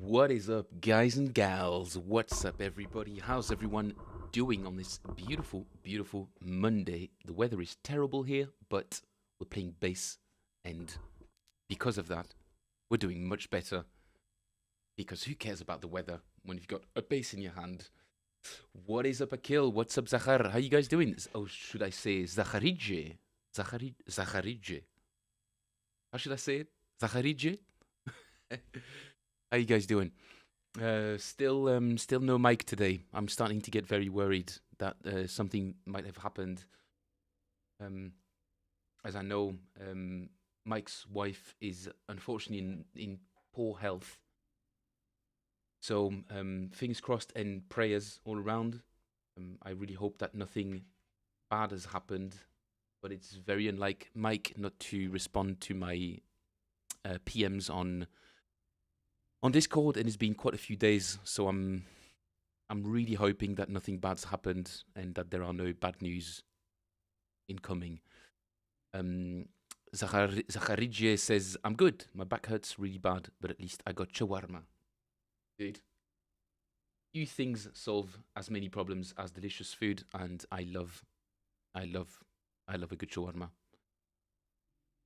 What is up, guys and gals? What's up, everybody? How's everyone doing on this beautiful, beautiful Monday? The weather is terrible here, but we're playing bass, and because of that, we're doing much better. Because who cares about the weather when you've got a bass in your hand? What is up, Akil? What's up, Zachar? How you guys doing? Oh, should I say Zacharije? Zacharije. How should I say it? Zacharije? How you guys doing? Still no mic today. I'm starting to get very worried that something might have happened. Um, as I know, Mike's wife is unfortunately in poor health. So fingers crossed and prayers all around. I really hope that nothing bad has happened, but it's very unlike Mike not to respond to my PMs on Discord, and it's been quite a few days. So I'm really hoping that nothing bad's happened and that there are no bad news incoming. Zacharije says, I'm good. My back hurts really bad, but at least I got shawarma. Dude, few things solve as many problems as delicious food, and I love a good shawarma.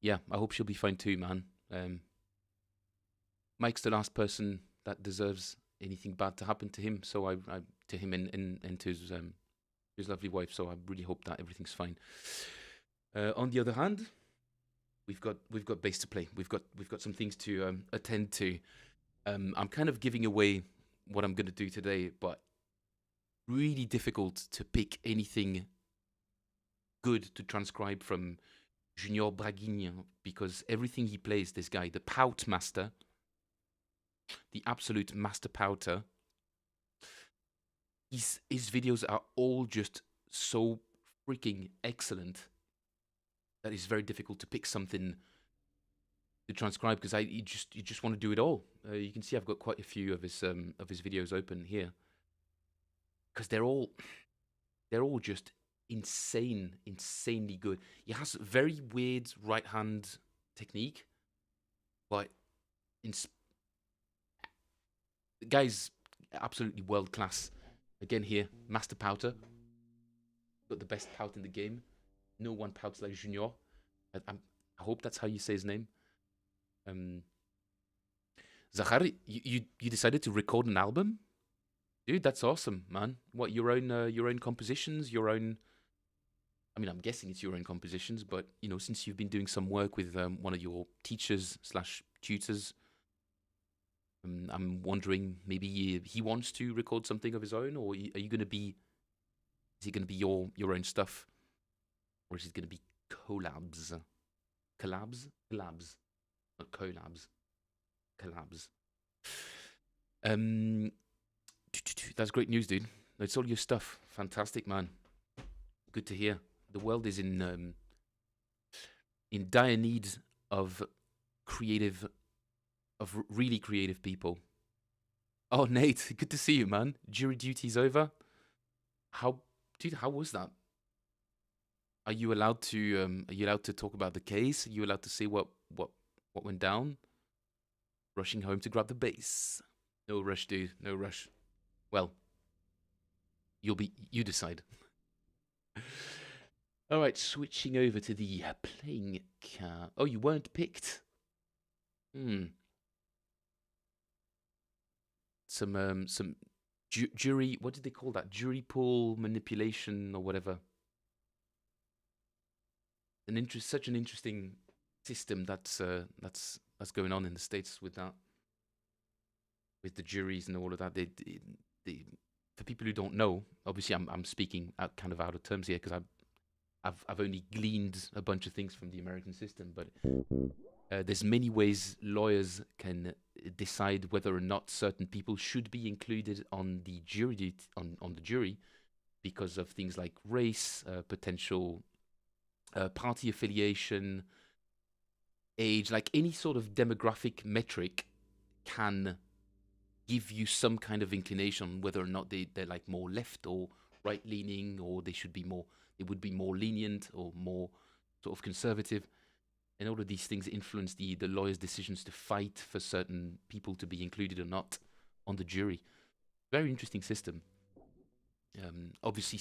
Yeah, I hope she'll be fine too, man. Mike's the last person that deserves anything bad to happen to him. So I to him and to his lovely wife. So I really hope that everything's fine. On the other hand, we've got bass to play. We've got some things to attend to. I'm kind of giving away what I'm going to do today, but really difficult to pick anything good to transcribe from Junior Braguinha, because everything he plays, this guy, the pout master, the absolute master pouter, his videos are all just so freaking excellent that it's very difficult to pick something to transcribe, because you just want to do it all. You can see I've got quite a few of his videos open here, because they're all just insanely good. He has very weird right hand technique, but the guy's absolutely world class. Again here, master pouter, got the best pout in the game. No one pouts like Junior. I hope that's how you say his name. Zachary, you decided to record an album, dude. That's awesome, man. What, your own compositions, your own? I mean, I'm guessing it's your own compositions, but you know, since you've been doing some work with one of your teachers / tutors, I'm wondering, maybe he wants to record something of his own, or are you going to be? Is it going to be your own stuff, or is it going to be collabs? Collabs, not collabs. Collabs. That's great news, dude. It's all your stuff. Fantastic, man. Good to hear. The world is in dire need of really creative people. Oh, Nate, good to see you, man. Jury duty's over. How was that? Are you allowed to talk about the case? Are you allowed to say what went down? Rushing home to grab the bass. No rush, dude. No rush. Well, you decide. All right, switching over to the playing card. Oh, you weren't picked. Some jury. What did they call that? Jury pool manipulation or whatever. Such an interesting system that's going on in the States with that, with the juries and all of that. They for people who don't know, obviously I'm speaking kind of out of terms here, because I've only gleaned a bunch of things from the American system, but there's many ways lawyers can decide whether or not certain people should be included on the jury on the jury, because of things like race, potential party affiliation, age, like any sort of demographic metric can give you some kind of inclination on whether or not they're like more left or right leaning, or they would be more lenient or more sort of conservative. And all of these things influence the lawyer's decisions to fight for certain people to be included or not. on the jury. Very interesting system. Obviously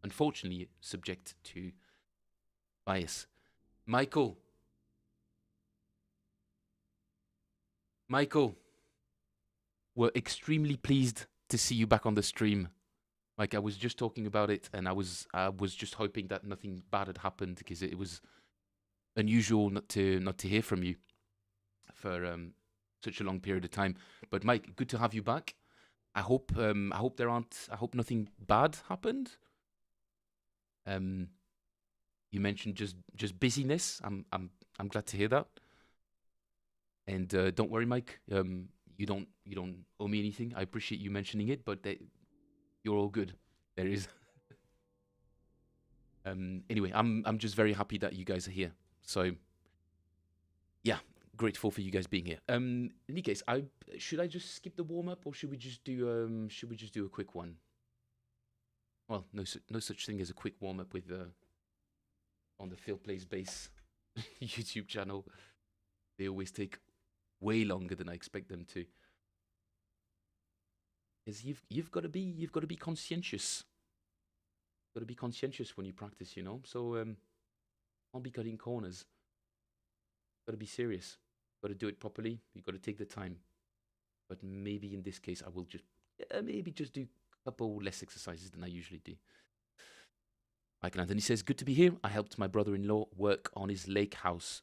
unfortunately, subject to bias. Michael, we're extremely pleased to see you back on the stream. Like I was just talking about it, and I was just hoping that nothing bad had happened because it was unusual not to hear from you for such a long period of time. But Mike, good to have you back. I hope I hope nothing bad happened. You mentioned just busyness. I'm glad to hear that. And don't worry, Mike. You don't owe me anything. I appreciate you mentioning it, but you're all good. There is. Anyway, I'm just very happy that you guys are here. So yeah, grateful for you guys being here. In any case, should I just skip the warm up, or should we just do a quick one? Well, no such thing as a quick warm up with on the Phil Plays Bass YouTube channel. They always take way longer than I expect them to. Is you've got to be conscientious. Got to be conscientious when you practice, you know. So I'll be cutting corners. Got to be serious. Got to do it properly. You got to take the time. But maybe in this case, I will just maybe just do a couple less exercises than I usually do. Michael Anthony says, "Good to be here. I helped my brother-in-law work on his lake house.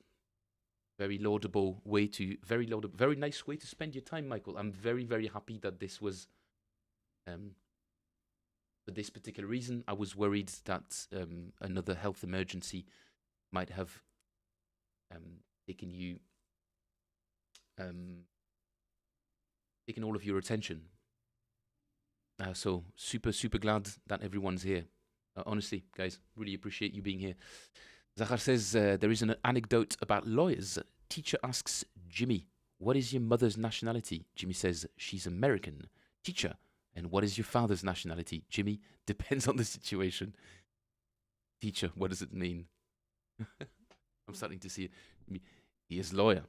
Very laudable, very nice way to spend your time, Michael. I'm very, very happy that this was, for this particular reason. I was worried that another health emergency might have taken all of your attention. So super glad that everyone's here. Honestly, guys, really appreciate you being here." Zachar says, there is an anecdote about lawyers. Teacher asks Jimmy, "What is your mother's nationality?" Jimmy says, "She's American." Teacher, "And what is your father's nationality?" Jimmy, "Depends on the situation." Teacher, what does it mean? I'm starting to see it. He is lawyer.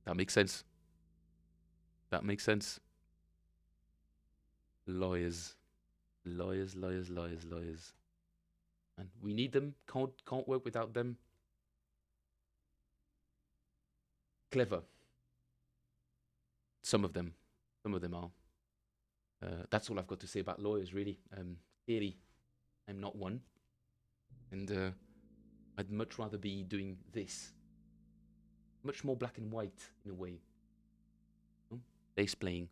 That makes sense. That makes sense. Lawyers. And we need them. Can't work without them. Clever. Some of them are. That's all I've got to say about lawyers, really. Clearly, I'm not one, and I'd much rather be doing this. Much more black and white in a way. Bass playing.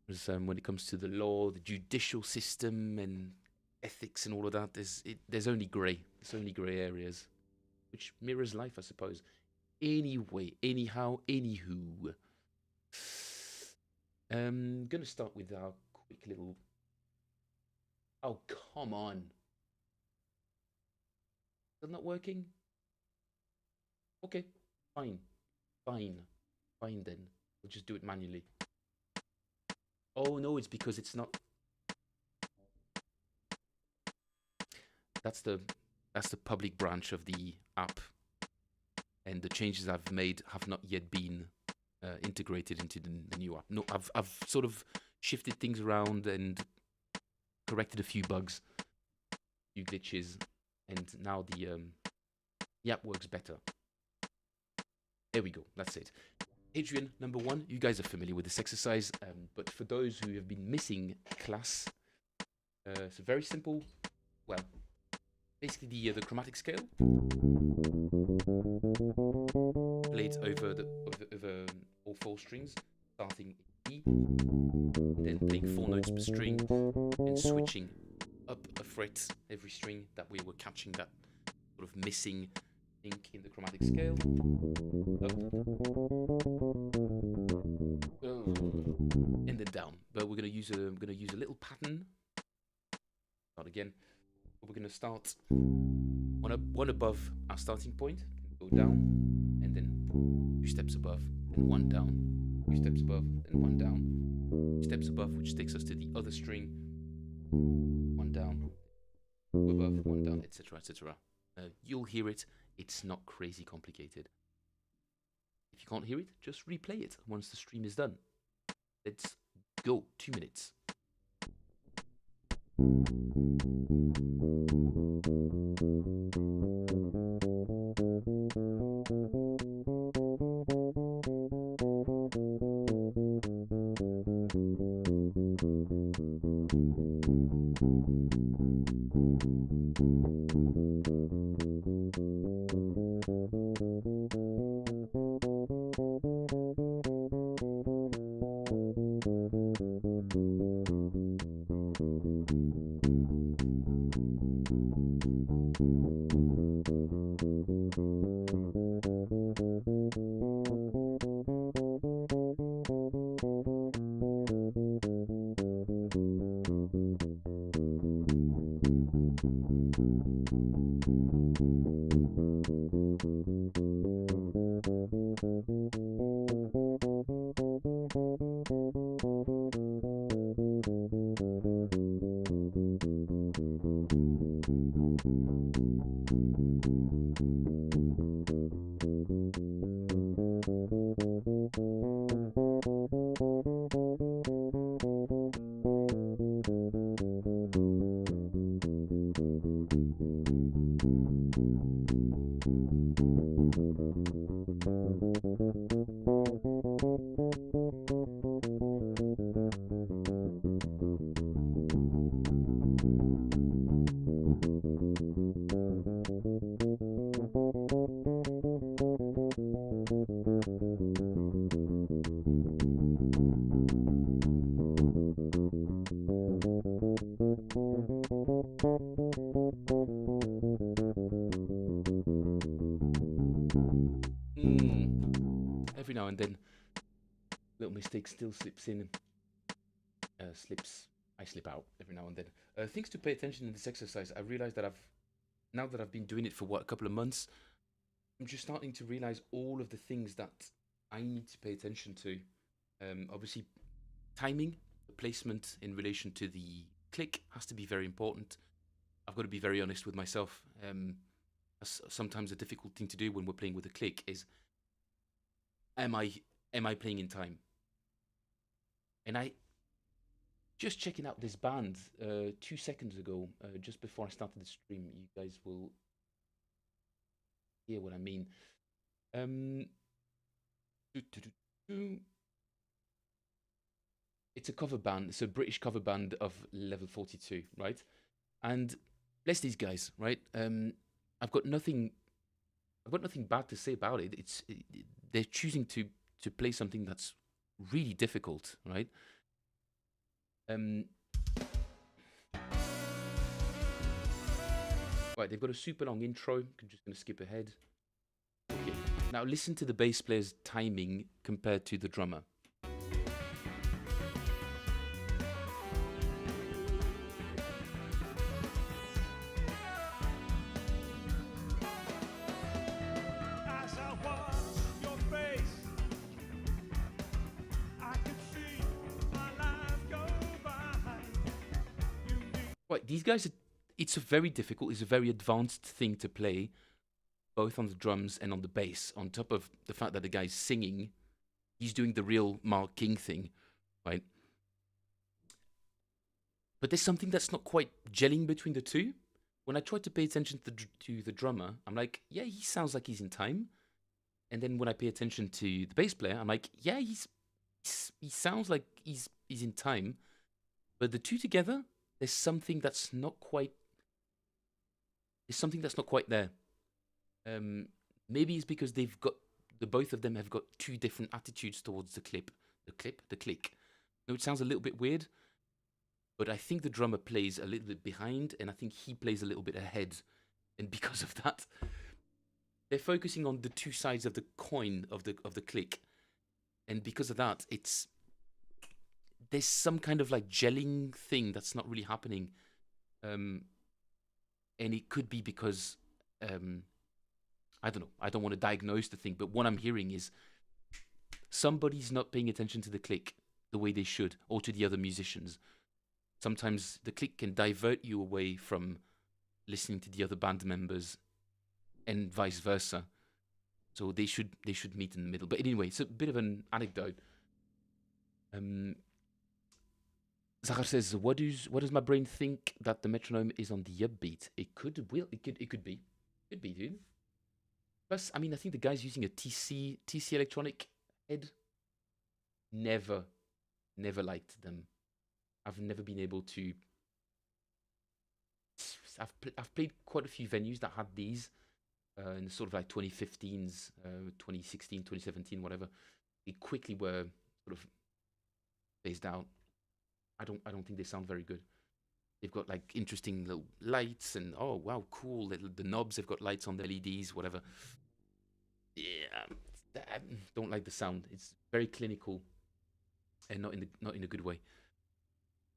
Because when it comes to the law, the judicial system, and ethics and all of that, there's only grey. There's only grey areas, which mirrors life, I suppose. Anyway, anywho. Gonna start with our quick little. Oh, come on. Is that not working? Okay, fine then. We'll just do it manually. Oh no, it's because it's not. That's the public branch of the app, and the changes I've made have not yet been integrated into the new app. No, I've sort of shifted things around and corrected a few bugs, a few glitches, and now the app works better. There we go. That's it. Adrian, number one, you guys are familiar with this exercise, but for those who have been missing class, it's a very simple, well, basically the chromatic scale played over all four strings, starting in E, then playing 4 notes per string, and switching up a fret every string that we were catching that sort of missing ink in the chromatic scale. Up. And then down. But we're gonna use a little pattern. Start again. We're gonna start one above our starting point, go down, and then 2 steps above, and 1 down, 2 steps above, and 1 down, 2 steps above, which takes us to the other string, 1 down, 2 above, 1 down, etc., etc. You'll hear it. It's not crazy complicated. If you can't hear it, just replay it once the stream is done. Let's go. 2 minutes. Every now and then, little mistake still slips in. I slip out every now and then. Things to pay attention in this exercise. I realized that now that I've been doing it for a couple of months, I'm just starting to realize all of the things that I need to pay attention to. Obviously, timing, the placement in relation to the click has to be very important. I've got to be very honest with myself. Sometimes a difficult thing to do when we're playing with a click is, am I playing in time? And I just checking out this band 2 seconds ago, just before I started the stream. You guys will hear what I mean. It's a cover band. It's a British cover band of level 42, right? And bless these guys, right? I've got nothing bad to say about it. They're choosing to play something that's really difficult, right? Right, they've got a super long intro. I'm just going to skip ahead. Okay. Now listen to the bass player's timing compared to the drummer. Right, these guys, it's a very advanced thing to play, both on the drums and on the bass, on top of the fact that the guy's singing. He's doing the real Mark King thing, right? But there's something that's not quite gelling between the two. When I try to pay attention to the drummer, I'm like, yeah, he sounds like he's in time. And then when I pay attention to the bass player, I'm like, yeah, he sounds like he's in time. But the two together, there's something that's not quite there. Maybe it's because the both of them have got two different attitudes towards the click. No, it sounds a little bit weird, but I think the drummer plays a little bit behind, and I think he plays a little bit ahead. And because of that, they're focusing on the two sides of the coin of the click, and because of that, there's some kind of like gelling thing that's not really happening. And it could be because, I don't know, I don't want to diagnose the thing, but what I'm hearing is somebody's not paying attention to the click the way they should, or to the other musicians. Sometimes the click can divert you away from listening to the other band members, and vice versa. So they should meet in the middle. But anyway, it's a bit of an anecdote. Zachar says, what does my brain think that the metronome is on the upbeat? It could be. Could be, dude. Plus, I mean, I think the guy's using a TC electronic head. Never liked them. I've never been able to. I've played quite a few venues that had these in sort of like 2015s, 2016, 2017, whatever. They quickly were sort of phased out. I don't think they sound very good. They've got like interesting little lights and oh wow, cool. The knobs have got lights on the LEDs, whatever. Yeah, I don't like the sound. It's very clinical and not in a good way.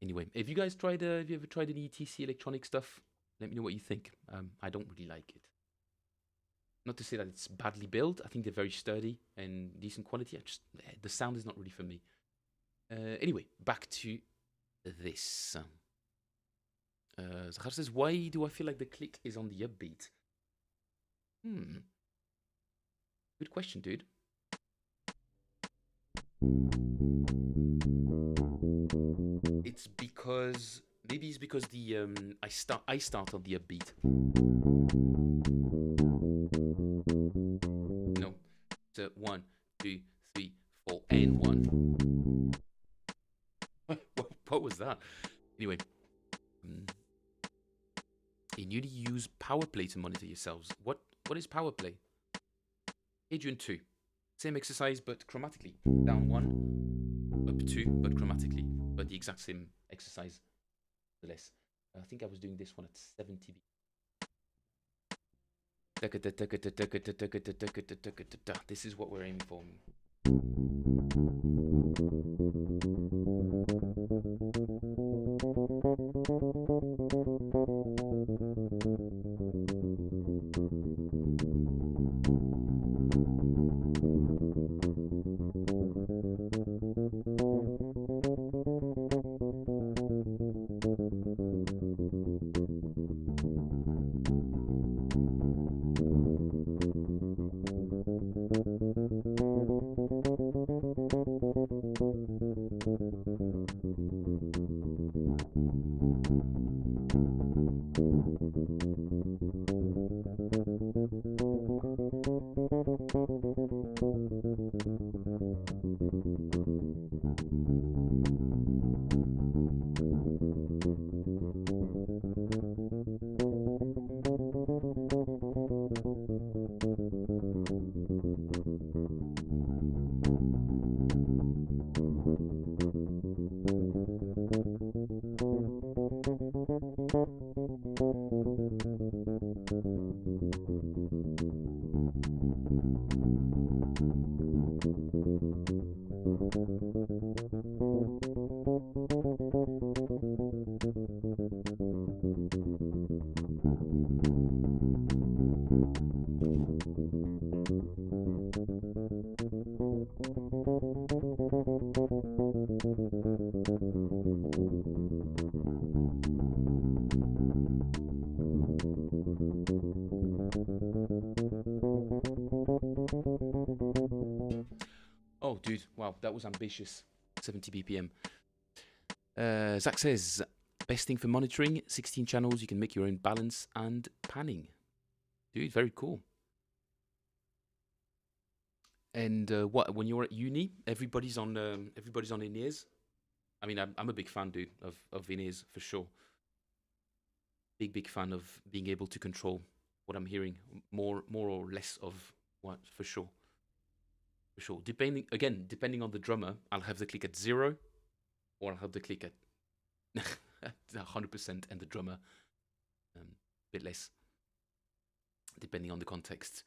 Anyway, have you ever tried any TC electronic stuff? Let me know what you think. I don't really like it. Not to say that it's badly built. I think they're very sturdy and decent quality. The sound is not really for me. Anyway, back to this. Zahar says, why do I feel like the click is on the upbeat? Good question, dude. It's because the I start on the upbeat. No, so 1, 2, 3, 4, and 1. What was that? Anyway, you need to use PowerPlay to monitor yourselves. What is PowerPlay? Adrian 2. Same exercise, but chromatically. Down 1, up 2, but chromatically. But the exact same exercise, less. I think I was doing this one at 70 This is what we're aiming for. Oh, dude, wow, that was ambitious. 70 BPM. Zach says, best thing for monitoring, 16 channels, you can make your own balance and panning. Dude, very cool. And when you're at uni, everybody's on in-ears. I mean, I'm a big fan, dude, of in-ears for sure. Big fan of being able to control what I'm hearing, more or less of what, for sure. For sure. Depending on the drummer, I'll have the click at 0, or I'll have the click at 100%, and the drummer a bit less, depending on the context.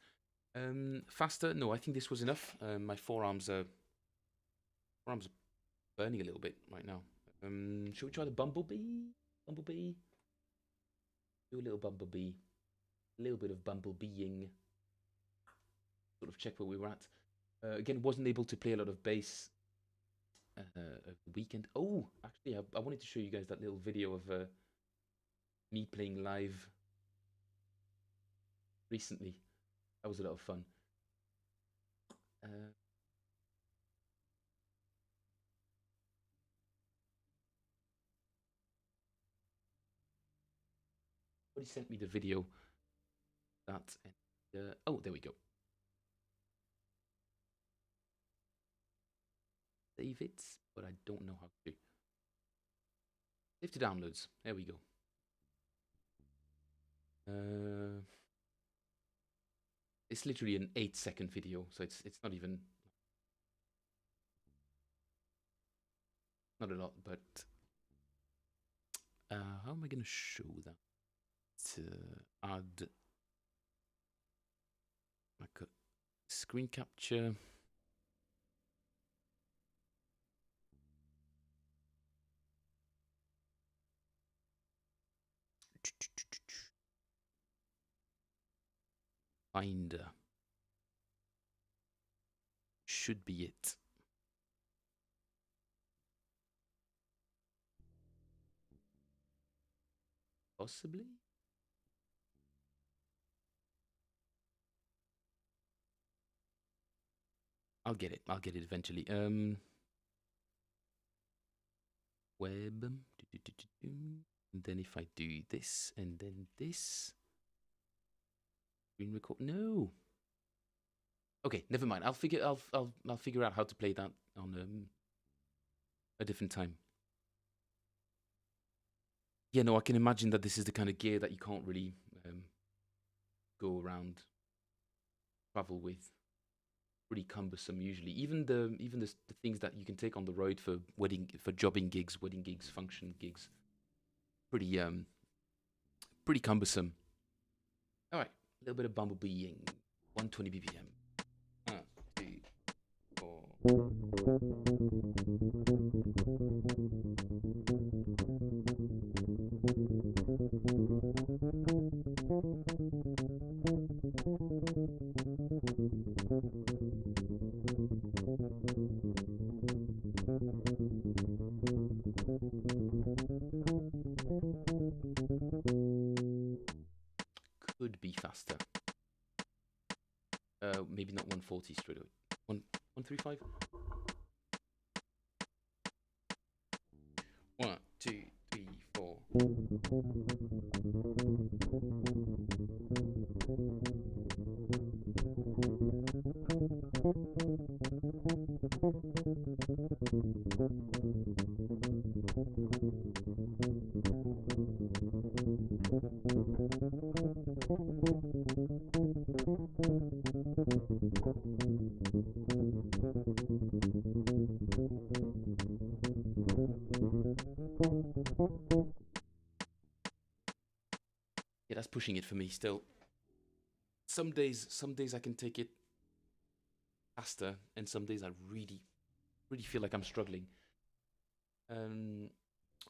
Faster? No, I think this was enough. My forearms are burning a little bit right now. Should we try the bumblebee? Bumblebee? Do a little bumblebee. A little bit of bumblebeeing. Sort of check where we were at. Again, wasn't able to play a lot of bass over the weekend. Oh, actually, I wanted to show you guys that little video of me playing live recently. That was a lot of fun. Somebody sent me the video. That oh, there we go. Save it, but I don't know how to. Save to downloads. There we go. It's literally an 8-second video, so it's not even not a lot, but how am I gonna show that? Add like a screen capture. Finder should be it. Possibly. I'll get it. I'll get it eventually. Web. And then if I do this and then this. Screen record. No. Okay, never mind. I'll figure out how to play that on a different time. Yeah, no, I can imagine that this is the kind of gear that you can't really go around, travel with. Pretty cumbersome usually. Even the things that you can take on the road for jobbing gigs, wedding gigs, function gigs. Pretty cumbersome. All right, a little bit of bumblebeeing. 120 BPM. 1, 2, 4. Could be faster. Maybe not 140 straight away. 135. 1, 2, 3, 4. Yeah, that's pushing it for me still. Some days I can take it faster, and some days I really feel like I'm struggling.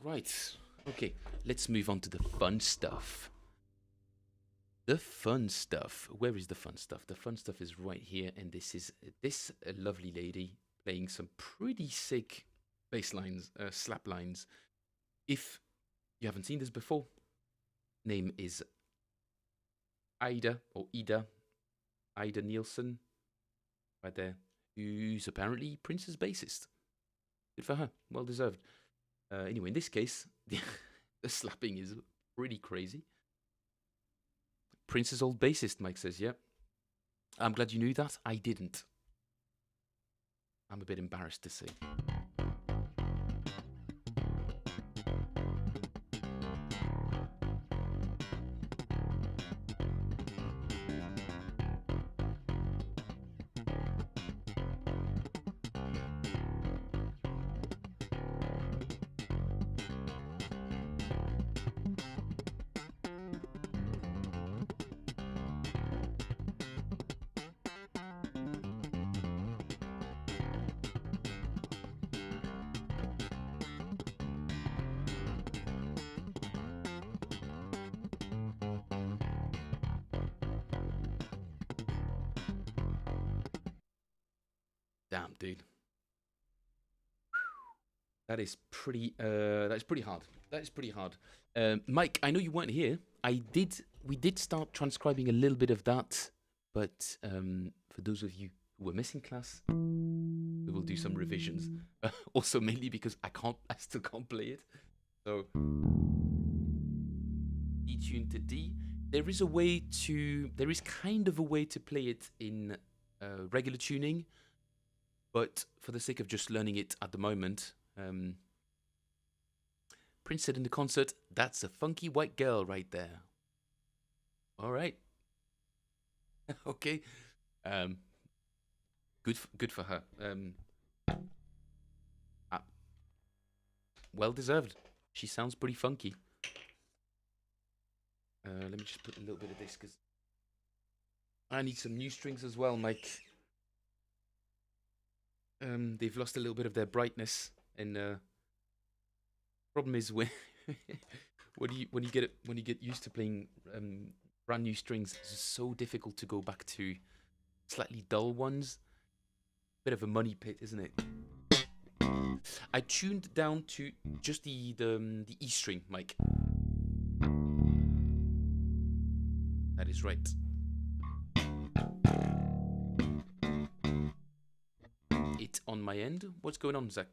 Right. Okay, let's move on to the fun stuff. The fun stuff. Where is the fun stuff? The fun stuff is right here, and this is a lovely lady playing some pretty sick bass lines, slap lines. If you haven't seen this before, name is Ida Nielsen, right there, who's apparently Prince's bassist. Good for her, well deserved. Anyway, in this case, the slapping is pretty crazy. Prince's old bassist, Mike says, yeah. I'm glad you knew that. I didn't. I'm a bit embarrassed to say. Damn, dude. That is pretty hard. That is pretty hard. Mike, I know you weren't here. We did start transcribing a little bit of that, but for those of you who were missing class, we will do some revisions. Also, mainly because I still can't play it. So tuned to D. There is kind of a way to play it in regular tuning, but for the sake of just learning it at the moment, Prince said in the concert, "That's a funky white girl right there." All right. Okay. Good for her. Ah, well deserved. She sounds pretty funky. Let me just put a little bit of this because I need some new strings as well, Mike. They've lost a little bit of their brightness, and problem is when when you get used to playing brand new strings, it's so difficult to go back to slightly dull ones. Bit of a money pit, isn't it? I tuned down to just the E string, Mike. That is right. It's on my end. What's going on, Zach?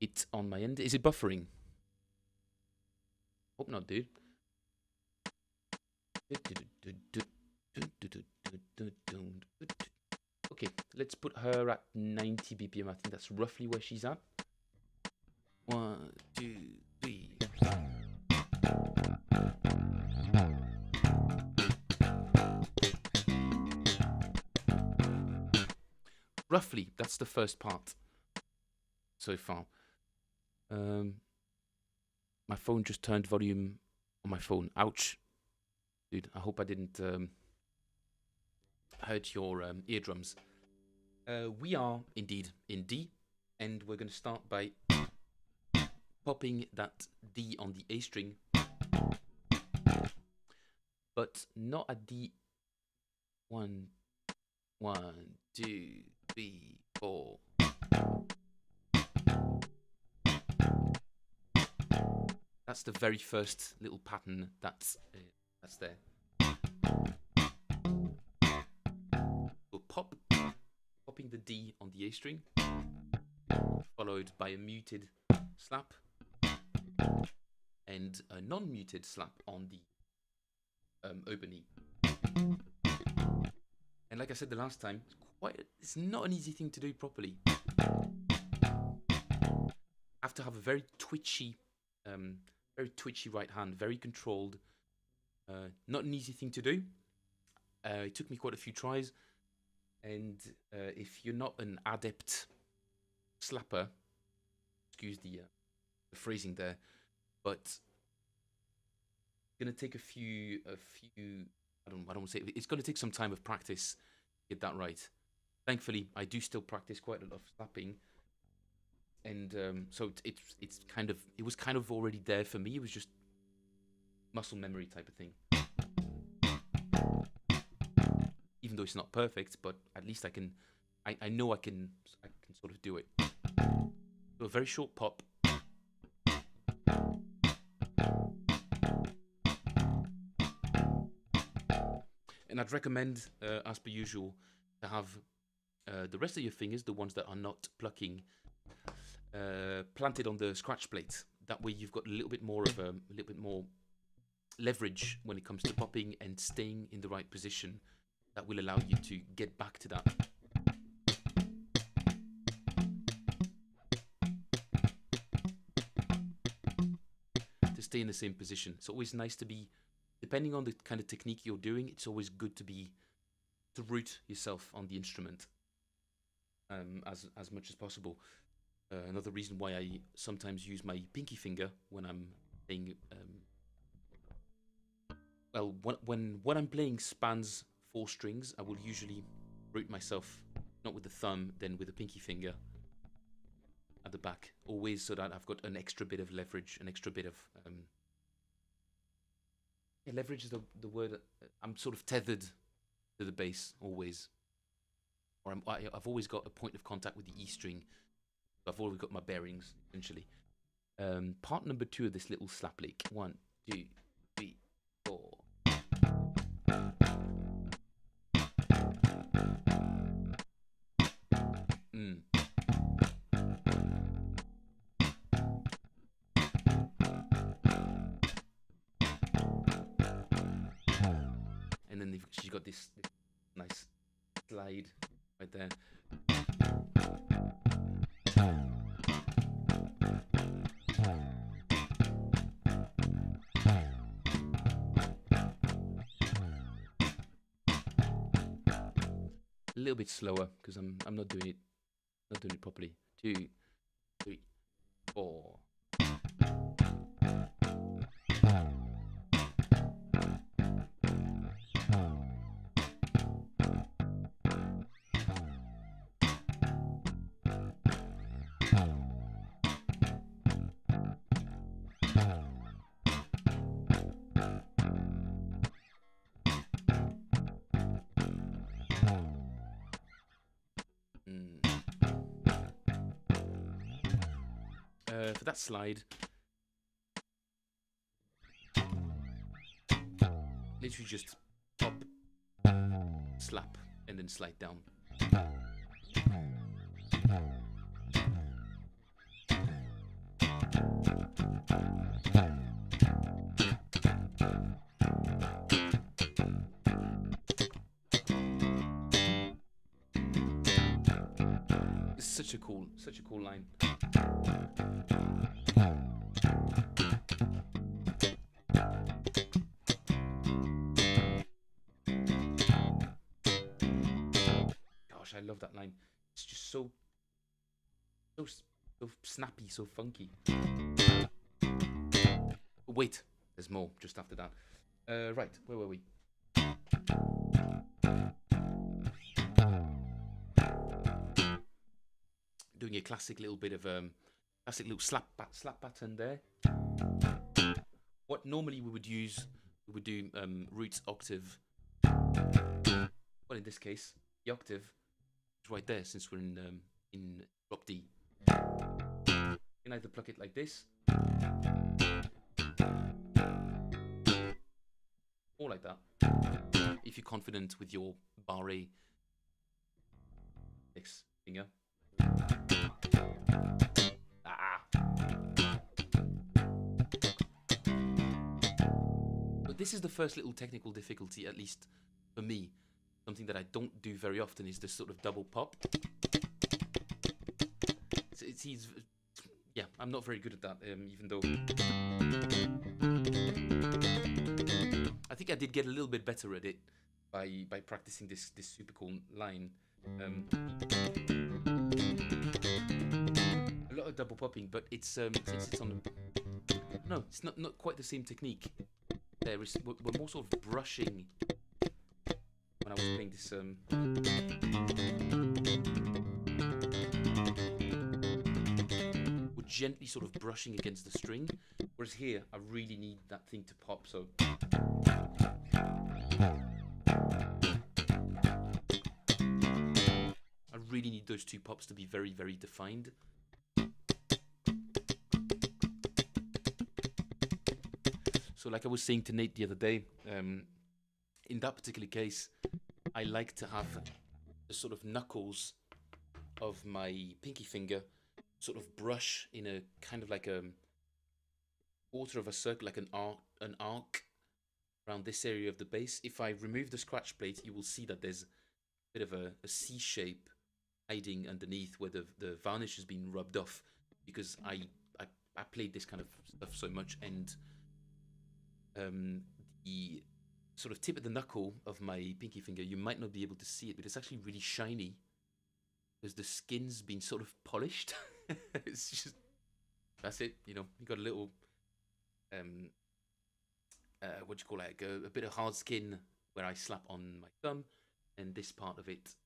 It's on my end. Is it buffering? Hope not, dude. Okay, let's put her at 90 BPM. I think that's roughly where she's at. 1, 2, 3. Roughly, that's the first part so far. My phone just turned volume on my phone. Ouch. Dude, I hope I didn't hurt your eardrums. We are indeed in D, and we're going to start by popping that D on the A string, but not at the 1, 2, 3, 4. That's the very first little pattern that's there. So popping the D on the A string, followed by a muted slap and a non-muted slap on the open E. And like I said the last time, it's not an easy thing to do properly. I have to have a very twitchy right hand, very controlled. Not an easy thing to do. It took me quite a few tries, and if you're not an adept slapper, excuse the phrasing there, but it's gonna take a few. I don't want to say it's gonna take some time of practice to get that right. Thankfully, I do still practice quite a lot of slapping, and so it was kind of already there for me. It was just muscle memory type of thing. Even though it's not perfect, but at least I know I can sort of do it. So a very short pop. And I'd recommend, as per usual, to have the rest of your fingers, the ones that are not plucking, planted on the scratch plate. That way you've got a little bit more leverage when it comes to popping and staying in the right position. That will allow you to get back to that. To stay in the same position. It's always nice to be, depending on the kind of technique you're doing, it's always good to root yourself on the instrument as much as possible. Another reason why I sometimes use my pinky finger when I'm playing. When I'm playing spans 4 strings, I will usually root myself not with the thumb, then with the pinky finger at the back, always so that I've got an extra bit of leverage, an extra bit of leverage is the word. I'm sort of tethered to the bass always, or I've always got a point of contact with the E string. I've always got my bearings essentially. Part number 2 of this little slap lick. 1, 2, 3, 4. and then she's got this nice slide right there. A little bit slower because I'm not doing it properly. 2, 3, 4. For that slide, literally just pop, slap, and then slide down. It's such a cool line. Gosh, I love that line. It's just so snappy, so funky. Oh, wait, there's more just after that. Right, where were we? Doing a classic little bit of classic little slap pattern there. What normally we would do roots octave. Well, in this case, the octave is right there since we're in drop D. You can either pluck it like this, or like that, if you're confident with your barre index finger. But this is the first little technical difficulty, at least for me. Something that I don't do very often is this sort of double pop. Yeah, I'm not very good at that, even though I think I did get a little bit better at it by practicing this super cool line. A lot of double popping, but it's since it's on. No, it's not quite the same technique. We're more sort of brushing. When I was playing this, we're gently sort of brushing against the string, whereas here I really need that thing to pop. So. I really need those two pops to be very, very defined. So like I was saying to Nate the other day, in that particular case, I like to have the sort of knuckles of my pinky finger sort of brush in a kind of like a quarter of a circle, like an arc around this area of the bass. If I remove the scratch plate, you will see that there's a bit of a C shape hiding underneath where the varnish has been rubbed off, because I played this kind of stuff so much, and the sort of tip of the knuckle of my pinky finger, you might not be able to see it, but it's actually really shiny because the skin's been sort of polished. It's just, that's it, you got a little what do you call it, a bit of hard skin where I slap on my thumb, and this part of it,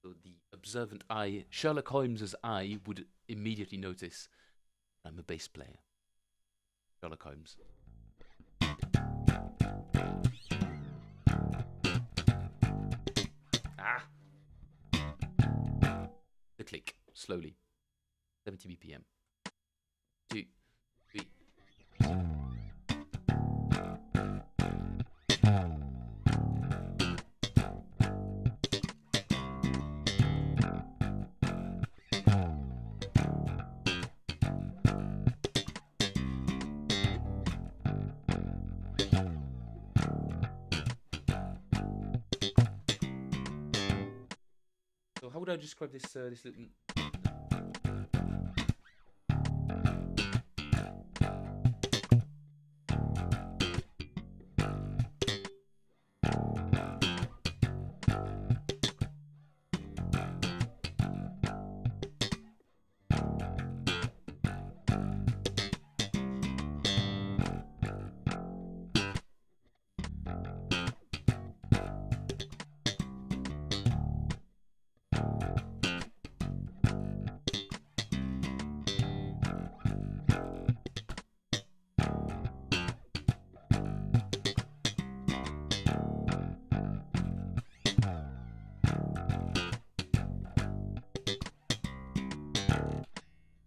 so the observant eye, Sherlock Holmes's eye, would immediately notice I'm a bass player. Sherlock Holmes. The click, slowly, 70 BPM. 2, 3. would I describe this this little?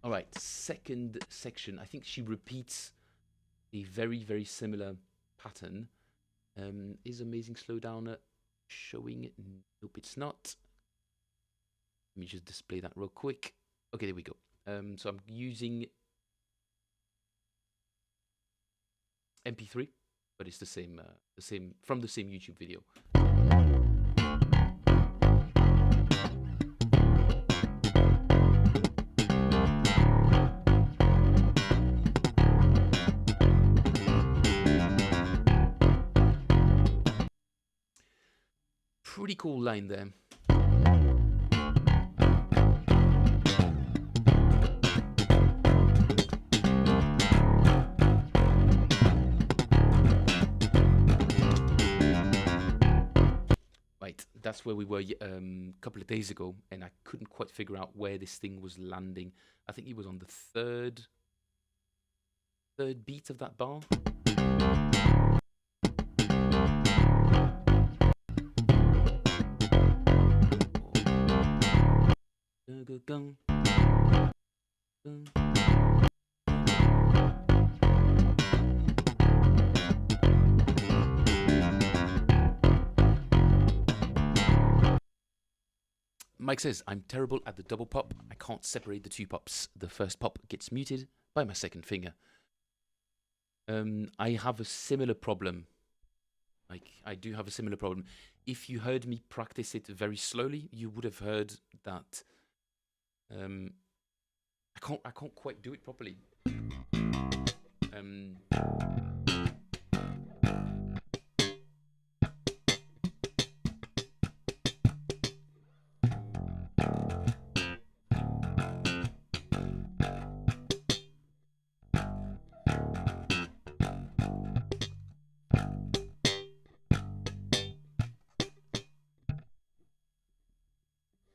All right, second section. I think she repeats a very similar pattern. Is Amazing Slowdowner showing? Nope, it's not. Let me just display that real quick. Okay, there we go. So I'm using MP3, but it's the same from the same YouTube video. Pretty cool line there. Right, that's where we were a couple of days ago, and I couldn't quite figure out where this thing was landing. I think it was on the third beat of that bar. Mike says, I'm terrible at the double pop. I can't separate the two pops. The first pop gets muted by my second finger. I have a similar problem. I do have a similar problem. If you heard me practice it very slowly, you would have heard that I can't quite do it properly.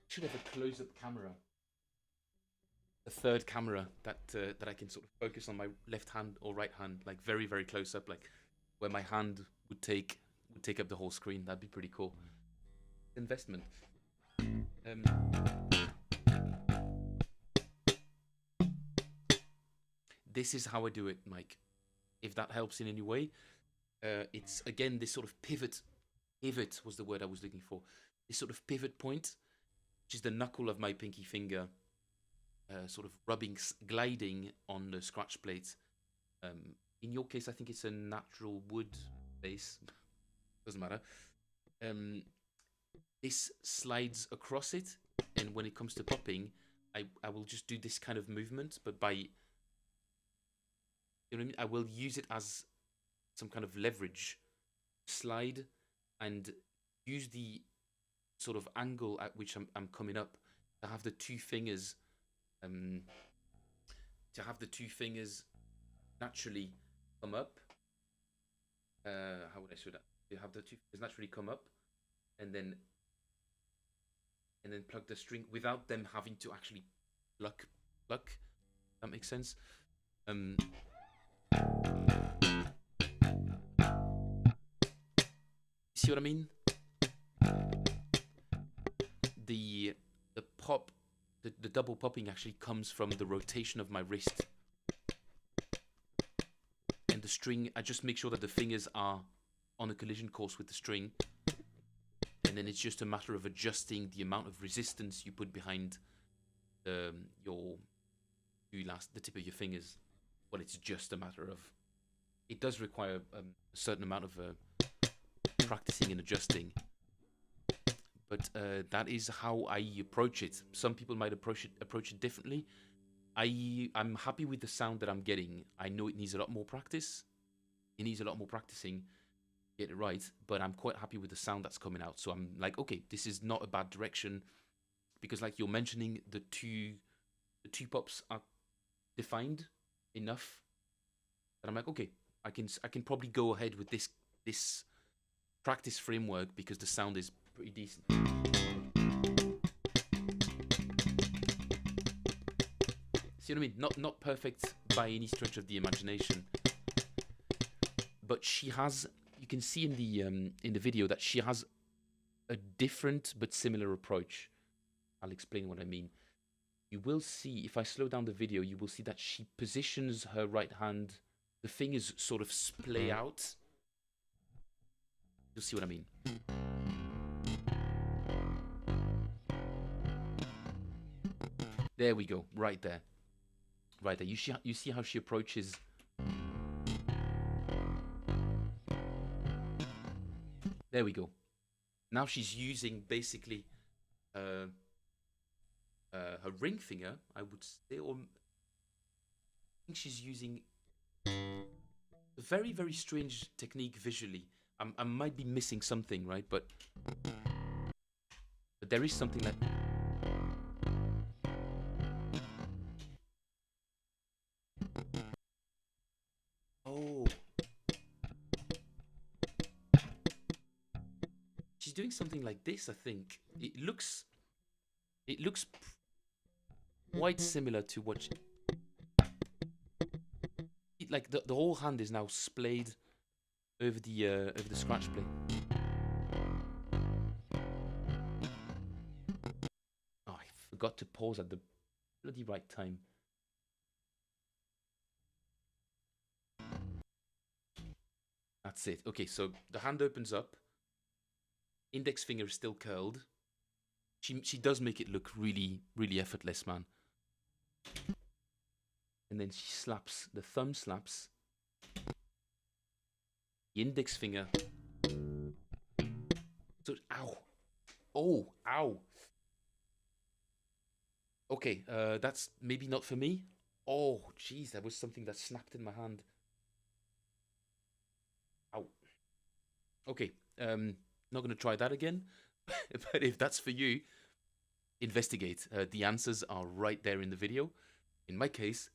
Should have a close-up camera, a third camera that I can sort of focus on my left hand or right hand, like very close up, like where my hand would take up the whole screen. That'd be pretty cool. Investment. This is how I do it, Mike. If that helps in any way, it's again this sort of pivot. Pivot was the word I was looking for. This sort of pivot point, which is the knuckle of my pinky finger, sort of gliding on the scratch plate. In your case, I think it's a natural wood base. Doesn't matter. This slides across it, and when it comes to popping, I will just do this kind of movement, but by, you know what I mean? I will use it as some kind of leverage, slide, and use the sort of angle at which I'm coming up to have the two fingers naturally come up. How would I show that? You have the two fingers naturally come up, and then plug the string without them having to actually pluck. That makes sense. See what I mean? The pop, the double popping actually comes from the rotation of my wrist. And the string, I just make sure that the fingers are on a collision course with the string. And then it's just a matter of adjusting the amount of resistance you put behind the tip of your fingers. Well, it's just a matter of, it does require a certain amount of practicing and adjusting. but that is how I approach it. Some people might approach it differently. I'm happy with the sound that I'm getting. I know it needs a lot more practice. It needs a lot more practicing, get it right, but I'm quite happy with the sound that's coming out. So I'm like, okay, this is not a bad direction, because like you're mentioning, the two pops are defined enough that I'm like, okay, I can probably go ahead with this practice framework because the sound is pretty decent. See what I mean? Not perfect by any stretch of the imagination, but she has. You can see in the video that she has a different but similar approach. I'll explain what I mean. You will see, if I slow down the video, you will see that she positions her right hand. The fingers sort of splay out. You'll see what I mean. There we go, right there. Right there. You see how she approaches. There we go. Now she's using basically her ring finger, I would say, or I think she's using a very, very strange technique visually. I might be missing something, right? But there is something that... Oh. She's doing something like this, I think. It looks quite similar to what she... Like the whole hand is now splayed over the scratch plate. Oh, I forgot to pause at the bloody right time. That's it. Okay, so the hand opens up. Index finger is still curled. She does make it look really, really effortless, man. And then she slaps, the thumb slaps. The index finger. So, ow. Oh, ow. Okay, that's maybe not for me. Oh, jeez, that was something that snapped in my hand. Ow. Okay, not going to try that again. But if that's for you, investigate. The answers are right there in the video. In my case,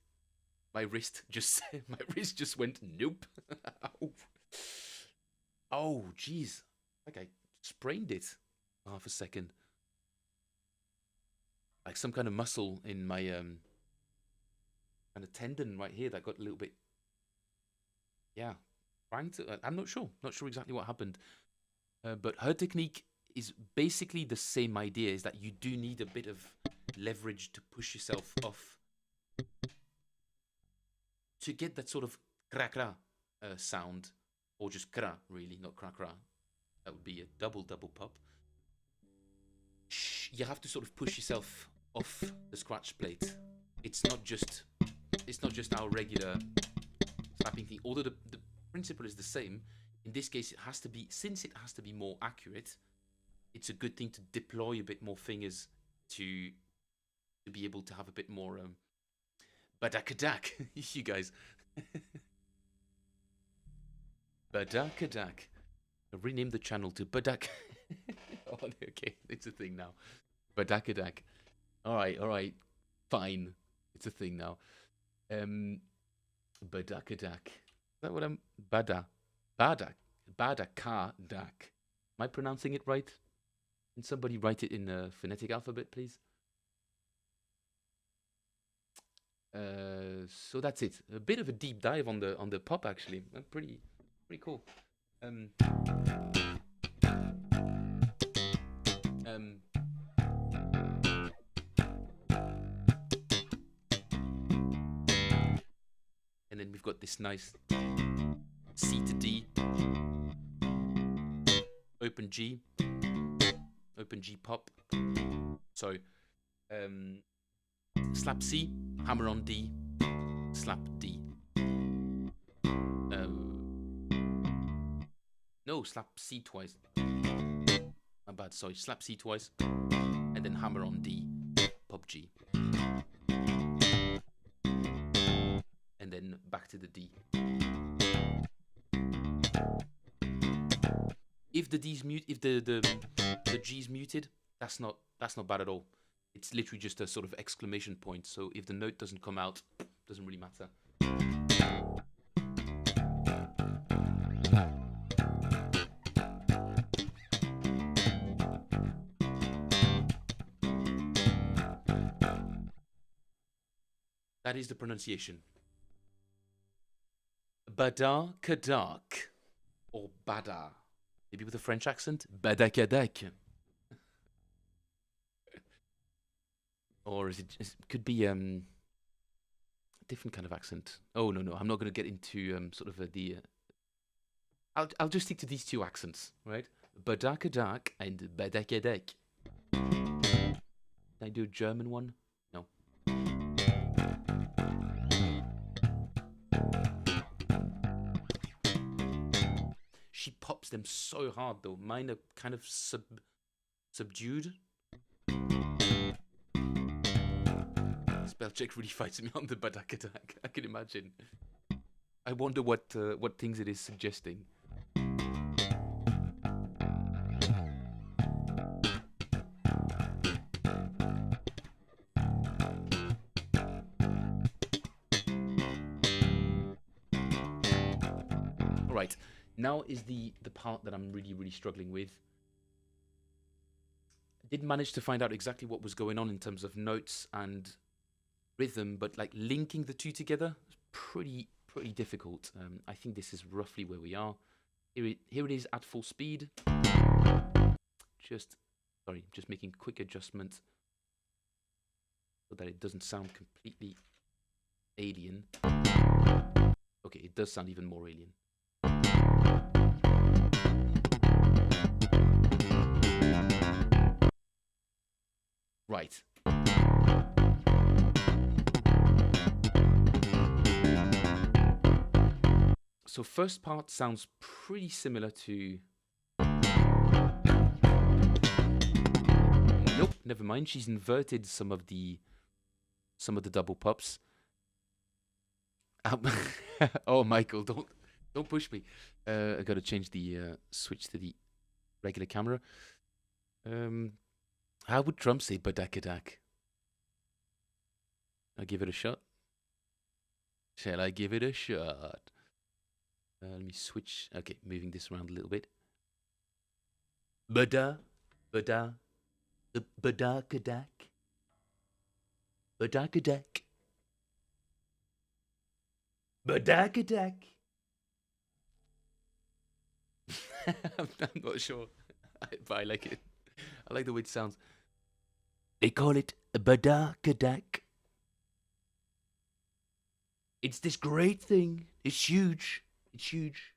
my wrist just went nope. Ow. Oh, jeez. Like I sprained it. Half a second. Like some kind of muscle in my kind of tendon right here that got a little bit, yeah, I'm not sure exactly what happened, but her technique is basically the same idea, is that you do need a bit of leverage to push yourself off to get that sort of kra sound, or just kra, really, not kra. That would be a double pop. You have to sort of push yourself off the scratch plate. It's not just our regular slapping thing. Although the principle is the same, in this case it has to be, since it has to be more accurate, it's a good thing to deploy a bit more fingers to be able to have a bit more badakadak. You guys. Badakadak. I renamed the channel to Badak. Oh, okay, it's a thing now. Badakadak. All right, fine. It's a thing now. Badakadak. Is that what I'm... Badakadak. Am I pronouncing it right? Can somebody write it in a phonetic alphabet, please? So that's it. A bit of a deep dive on the pop, actually. Pretty cool. And then we've got this nice C to D, open G pop. So slap C, hammer on D, slap D. No, slap C twice. My bad. Sorry, slap C twice, and then hammer on D, pop G, and then back to the D. If the D's mute, if the G's muted, that's not bad at all. It's literally just a sort of exclamation point. So if the note doesn't come out, doesn't really matter. That is the pronunciation. Bada kadak, or bada. Maybe with a French accent. Badakadak. Or is it could be a different kind of accent. Oh no, I'm not going to get into sort of the. I'll just stick to these two accents, right? Badakadak and badakadak. Can I do a German one? No. She pops them so hard though. Mine are kind of subdued. Spell check really fights me on the badakadak. I can imagine. I wonder what things it is suggesting. All right, now is the part that I'm really struggling with. I did manage to find out exactly what was going on in terms of notes and rhythm, but like linking the two together is pretty difficult. I think this is roughly where we are. Here it is at full speed. Just making quick adjustments so that it doesn't sound completely alien. Okay, it does sound even more alien. Right. So first part sounds pretty similar to... Nope, never mind. She's inverted some of the double pops. Oh, Michael, don't push me. I gotta change the switch to the regular camera. How would Trump say badakadak? I'll give it a shot. Shall I give it a shot? Let me switch. Okay, moving this around a little bit. Badakadak. Badakadak. Badakadak. I'm not sure, but I like it. I like the way it sounds. They call it a badakadak. It's this great thing. It's huge. It's huge.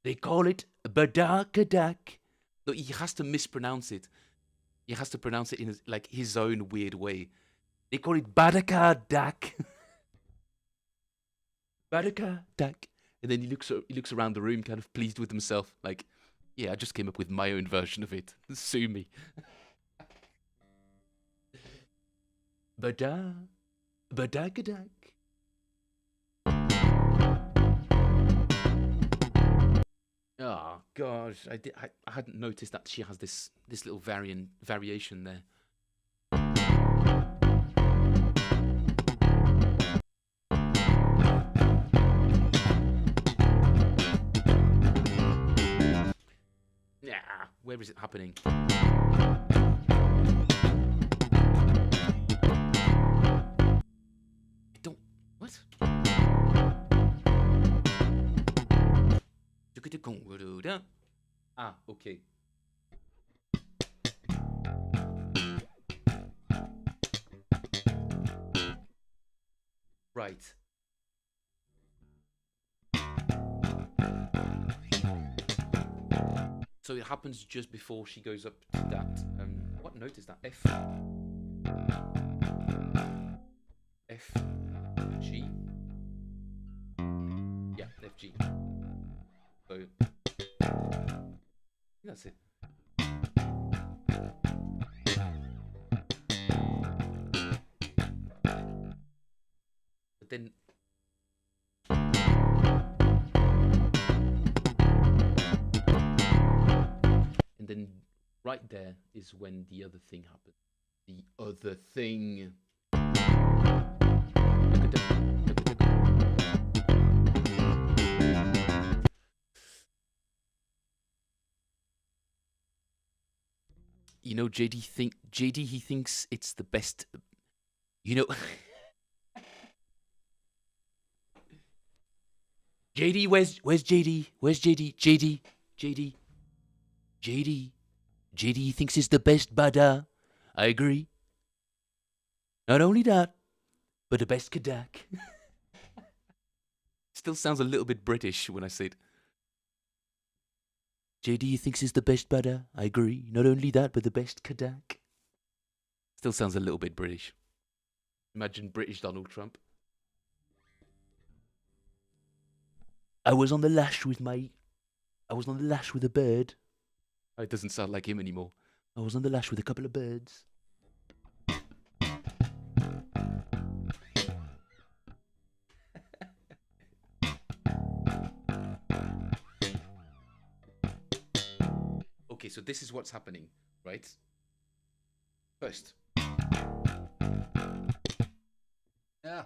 They call it a badakadak. No, he has to mispronounce it. He has to pronounce it in his own weird way. They call it badakadak. Badakadak. And then he looks around the room, kind of pleased with himself, like, yeah, I just came up with my own version of it. Sue me. Badakadak. Oh gosh, I hadn't noticed that she has this little variation there. Yeah, where is it happening? What? Ah, okay. Right. So it happens just before she goes up to that. What note is that? F. F. G. Yeah, F G. So that's it. But then and then right there is when the other thing happens. The other thing. You know, JD he thinks it's the best. You know, JD, where's JD? Where's JD? JD. JD thinks it's the best butter. I agree. Not only that, but the best Kadak. Still sounds a little bit British when I say it. JD thinks it's the best butter. I agree. Not only that, but the best Kadak. Still sounds a little bit British. Imagine British Donald Trump. I was on the lash with a bird. Oh, it doesn't sound like him anymore. I was on the lash with a couple of birds. Okay, so this is what's happening, right? First. Yeah.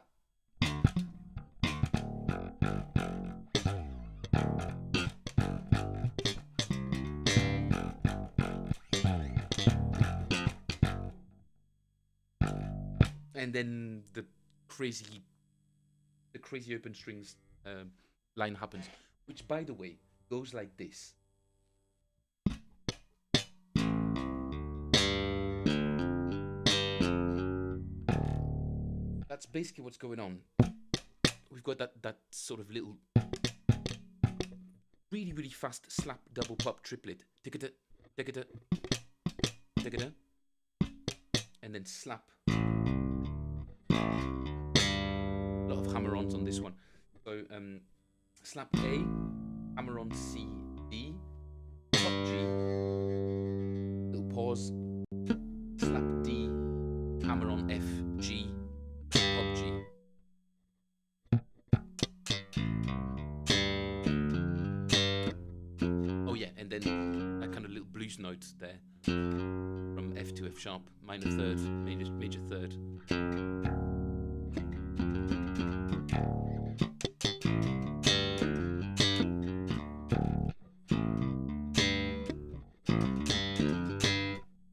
And then the crazy open strings line happens, which, by the way, goes like this. That's basically what's going on. We've got that sort of little, really, really fast slap double pop triplet. Tick-a-da, tick-a-da, tick-a-da, and then slap. A lot of hammer-ons on this one. So slap A, hammer-on C, D, pop G, little pause, slap D, hammer-on F, G, pop G. Oh yeah, and then that kind of little blues note there from F to F sharp, minor third, major third.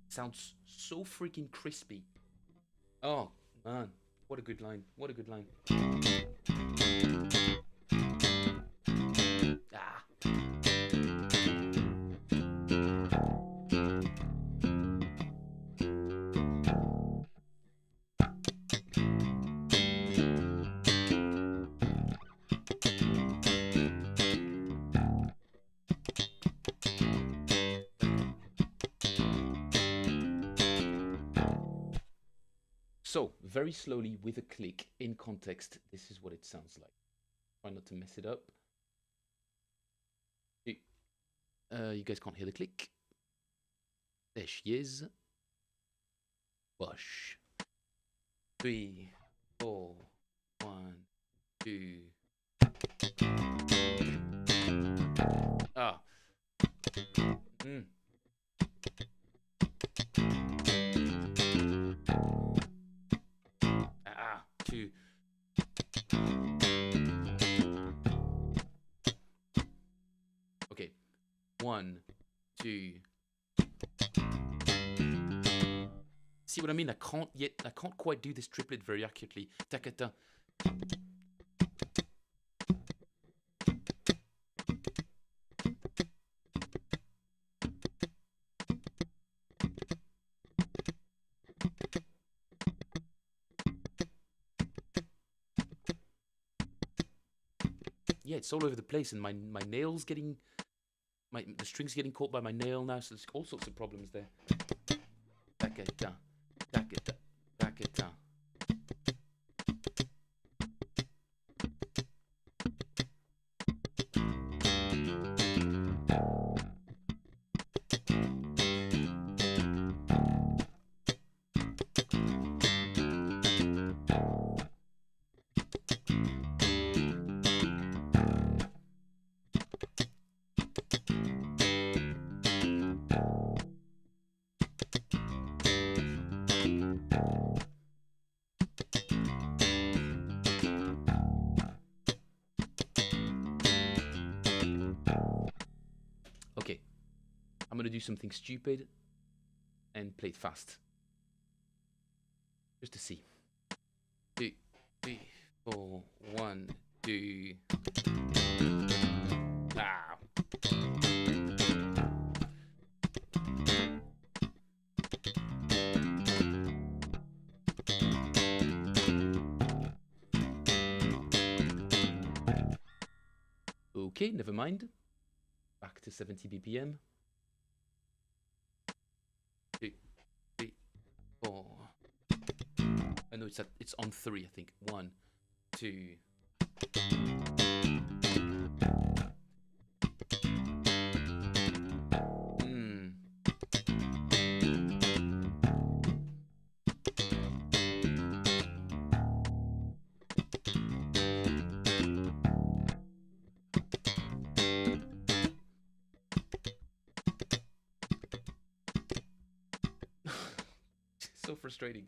Sounds so freaking crispy. Oh man, what a good line. What a good line. Ah. So, very slowly with a click in context, this is what it sounds like. Try not to mess it up. You guys can't hear the click. There she is. Bush. 3, 4, 1, 2. Ah. Two. Okay. 1, 2. See what I mean? I can't quite do this triplet very accurately. Ta-ka-ta. Yeah, it's all over the place, and my nails getting, the strings getting caught by my nail now, so there's all sorts of problems there. Ta-ka-ta, ta-ka-ta, ta-ka-ta. do something stupid and play it fast. Just to see. 2, 3, 4, 1, 2. Ah. Okay, never mind. Back to 70 BPM. 2, 3, 4. I know it's on 3, I think. 1, 2. So frustrating.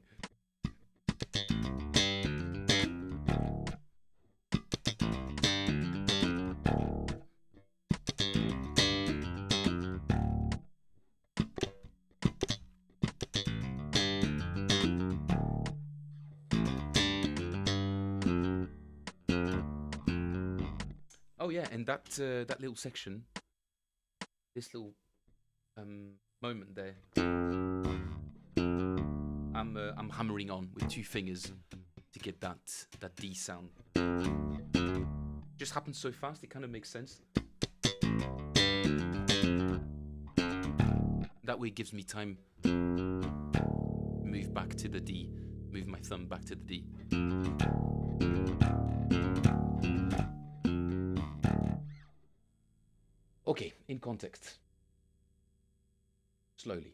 Oh yeah, and that little section, this little moment there, I'm hammering on with 2 fingers to get that D sound. Just happens so fast, it kind of makes sense. That way it gives me time to move back to the D, move my thumb back to the D. Okay, in context. Slowly.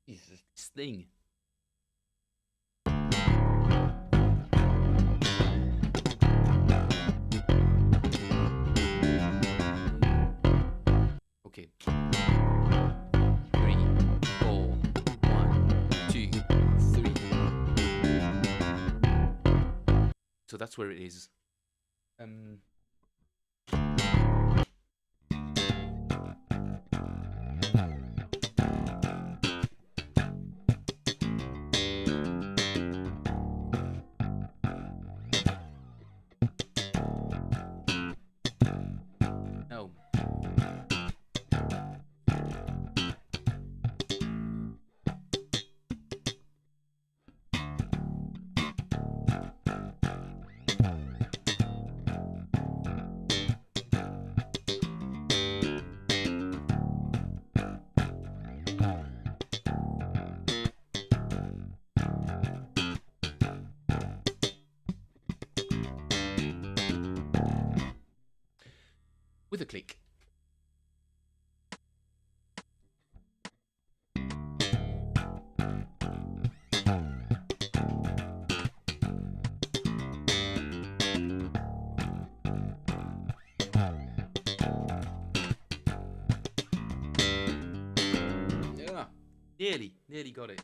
Jesus, this thing. Okay. 3, 4, 1, 2, 3. So that's where it is. No. With a click. Yeah, nearly got it.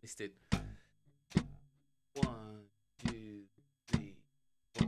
Missed it. 1, 2, 3, 4.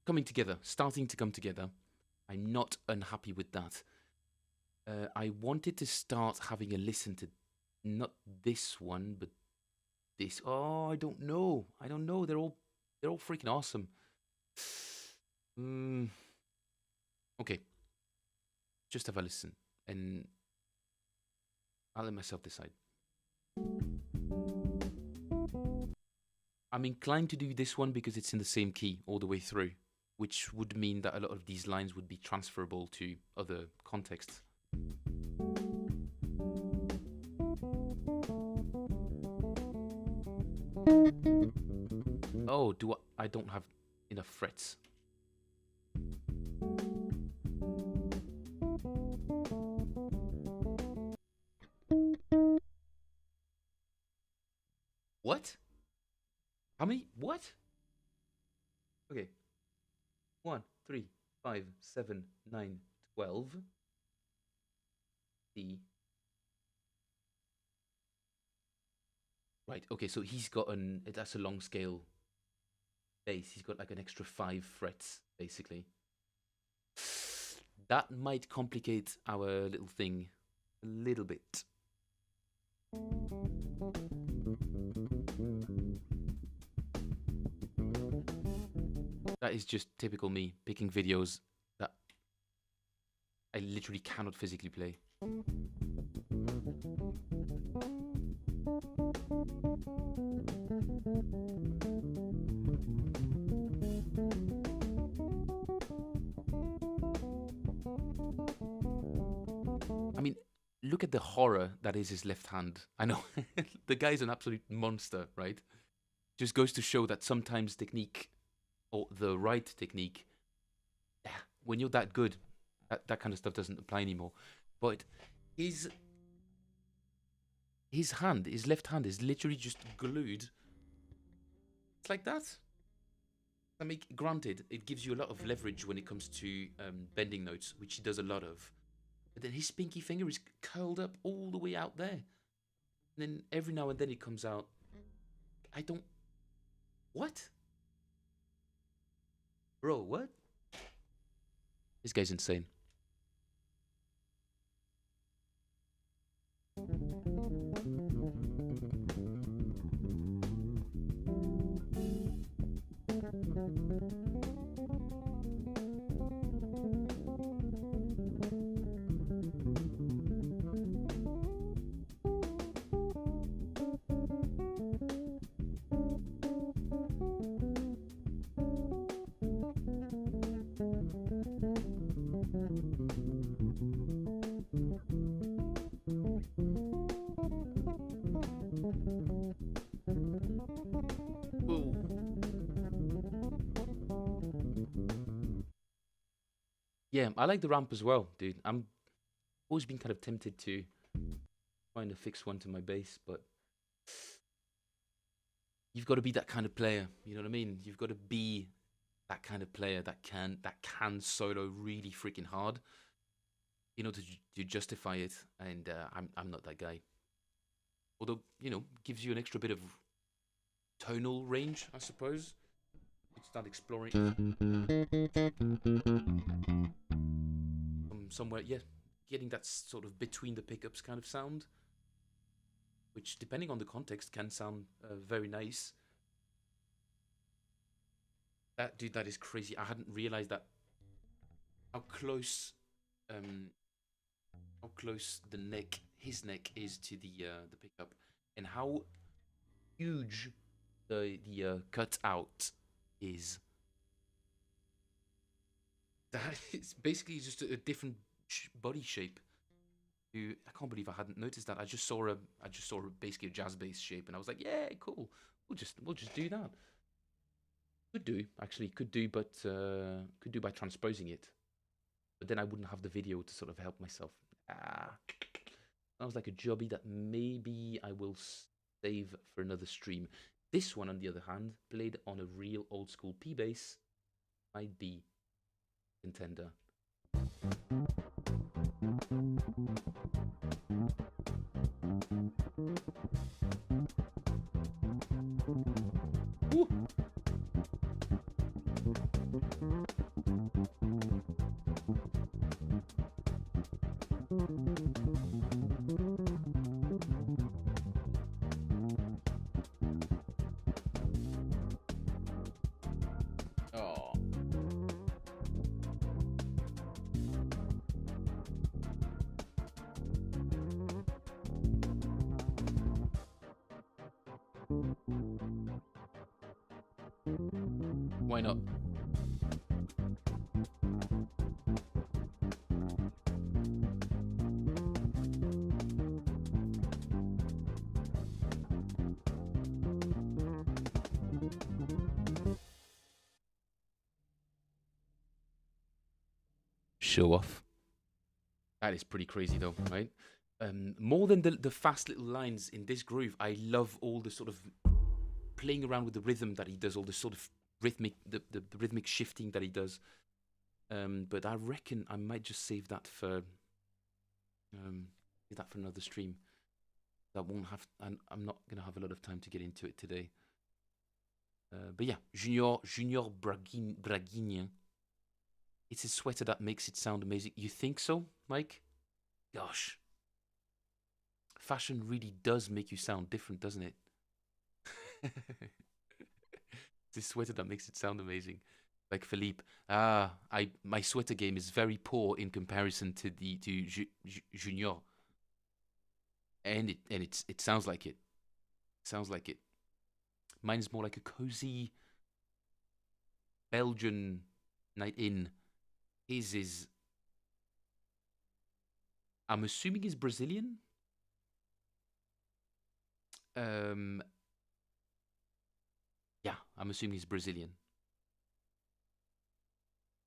coming together, starting to come together. I'm not unhappy with that. I wanted to start having a listen to not this one, but this. Oh, I don't know. I don't know. They're all freaking awesome. Okay. Just have a listen, and I'll let myself decide. I'm inclined to do this one because it's in the same key all the way through, which would mean that a lot of these lines would be transferable to other contexts. Oh, I don't have enough frets. What? How many? What? Okay. 1, 3, 5, 7, 9, 12. D. Right, okay, so he's got that's a long scale bass. He's got like an extra 5 frets, basically. That might complicate our little thing a little bit. That is just typical me, picking videos that I literally cannot physically play. I mean, look at the horror that is his left hand. I know, the guy's an absolute monster, right? Just goes to show that sometimes technique, or the right technique, when you're that good, that kind of stuff doesn't apply anymore. But his left hand is literally just glued. It's like that. I mean, granted, it gives you a lot of leverage when it comes to bending notes, which he does a lot of. But then his pinky finger is curled up all the way out there. And then every now and then it comes out. I don't... What? Bro, what? This guy's insane. Yeah, I like the ramp as well, dude. I'm always been kind of tempted to trying to fix one to my bass, but you've got to be that kind of player. You know what I mean? You've got to be that kind of player that can solo really freaking hard, you know, to justify it. And I'm not that guy. Although, you know, gives you an extra bit of tonal range, I suppose. You start exploring somewhere, yeah, getting that sort of between the pickups kind of sound, which depending on the context can sound very nice. That is crazy. I hadn't realized that how close his neck is to the pickup, and how huge the cutout is. That is basically just a different body shape. I can't believe I hadn't noticed that. I just saw basically a jazz bass shape, and I was like, yeah, cool. We'll just do that. Could do, but could do by transposing it. But then I wouldn't have the video to sort of help myself. That was like a jobby that maybe I will save for another stream. This one, on the other hand, played on a real old school P bass, might be contender. Woo. Oh. Why not? Show off. That is pretty crazy though, right? More than the fast little lines in this groove, I love all the sort of playing around with the rhythm that he does, all the sort of rhythmic, the rhythmic shifting that he does. But I reckon I might just save that for another stream. That won't have. I'm not gonna have a lot of time to get into it today. But yeah, Junior Braguinha. It's his sweater that makes it sound amazing. You think so, Mike? Gosh. Fashion really does make you sound different, doesn't it? It's this sweater that makes it sound amazing. Like Philippe. My sweater game is very poor in comparison to Junior. And it sounds like it. Sounds like it. Mine is more like a cozy Belgian night in. His is, I'm assuming he's Brazilian. Yeah, I'm assuming he's Brazilian.